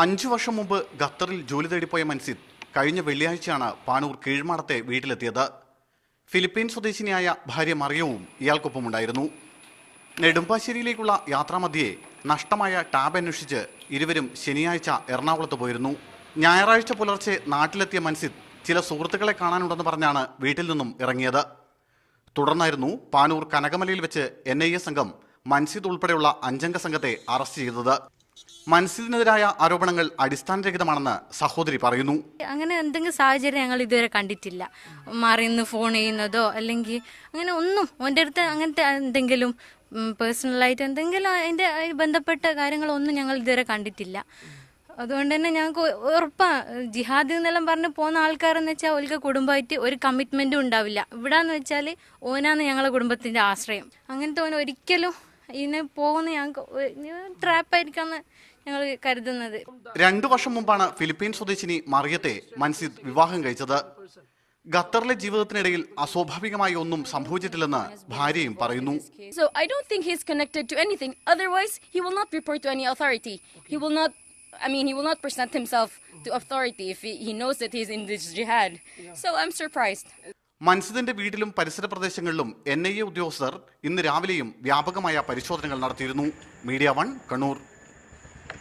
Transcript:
5 വർഷം മുമ്പ് ഖത്തറിൽ ജോലി തേടിപ്പോയ മൻസിദ് കഴിഞ്ഞ വെള്ളിയാഴ്ചയാണ് പാനൂർ കീഴ്മാടത്തെ വീട്ടിലെത്തിയത്. ഫിലിപ്പീൻ സ്വദേശിനിയായ ഭാര്യ മറിയവും ഇയാൾക്കൊപ്പമുണ്ടായിരുന്നു. നെടുമ്പാശ്ശേരിയിലേക്കുള്ള യാത്രാമധ്യേ നഷ്ടമായ ടാബ് അന്വേഷിച്ച് ഇരുവരും ശനിയാഴ്ച എറണാകുളത്ത് പോയിരുന്നു. ഞായറാഴ്ച പുലർച്ചെ നാട്ടിലെത്തിയ മൻസിദ് ചില സുഹൃത്തുക്കളെ കാണാനുണ്ടെന്ന് പറഞ്ഞാണ് വീട്ടിൽ നിന്നും ഇറങ്ങിയത്. തുടർന്നായിരുന്നു പാനൂർ കനകമലയിൽ വെച്ച് NIA സംഘം മൻസിദ് ഉൾപ്പെടെയുള്ള 5 അംഗ സംഘത്തെ അറസ്റ്റ് ചെയ്തത്. മൻസിദിനെതിരായ ആരോപണങ്ങൾ അടിസ്ഥാനരഹിതമാണെന്ന് സഹോദരി പറയുന്നു. അങ്ങനെ എന്തെങ്കിലും സാഹചര്യം ഞങ്ങൾ ഇതുവരെ കണ്ടിട്ടില്ല. മാറിന്ന് ഫോൺ ചെയ്യുന്നതോ അല്ലെങ്കിൽ അങ്ങനെ ഒന്നും ഓൻ്റെ അടുത്ത് അങ്ങനത്തെ എന്തെങ്കിലും പേഴ്സണലായിട്ട് എന്തെങ്കിലും അതിൻ്റെ ബന്ധപ്പെട്ട കാര്യങ്ങളൊന്നും ഞങ്ങൾ ഇതുവരെ കണ്ടിട്ടില്ല. അതുകൊണ്ട് തന്നെ ഞങ്ങൾക്ക് ഉറപ്പാണ് ജിഹാദ് എന്നെല്ലാം പറഞ്ഞ് പോകുന്ന ആൾക്കാരെന്ന് വെച്ചാൽ ഓൽക്ക് കുടുംബമായിട്ട് ഒരു കമ്മിറ്റ്മെൻറ്റും ഉണ്ടാവില്ല. ഇവിടാന്ന് വെച്ചാൽ ഓനാണ് ഞങ്ങളെ കുടുംബത്തിൻ്റെ ആശ്രയം. അങ്ങനത്തെ ഓൻ ഒരിക്കലും ഇതിനെ പോകുന്ന ഞങ്ങൾക്ക് ട്രാപ്പായിരിക്കാന്ന് ഞങ്ങൾ കരുതുന്നത്. 2 വർഷം മുമ്പാണ് ഫിലിപ്പീൻ സ്വദേശിനി മറിയത്തെ മൻസിദ് വിവാഹം കഴിച്ചത്. ഖത്തറിലെ ജീവിതത്തിനിടയിൽ അസ്വാഭാവികമായി ഒന്നും സംഭവിച്ചിട്ടില്ലെന്ന് ഭാര്യയും പറയുന്നു. So I don't think he's connected to anything. Otherwise, he will not report to any authority. He will not present himself to authority if he knows that he's in this jihad. So I'm surprised. മൻസിദിന്റെ വീട്ടിലും പരിസര പ്രദേശങ്ങളിലും NIA ഉദ്യോഗസ്ഥർ ഇന്ന് രാവിലെയും വ്യാപകമായ പരിശോധനകൾ നടത്തിയിരുന്നു. Media 1 Kannur.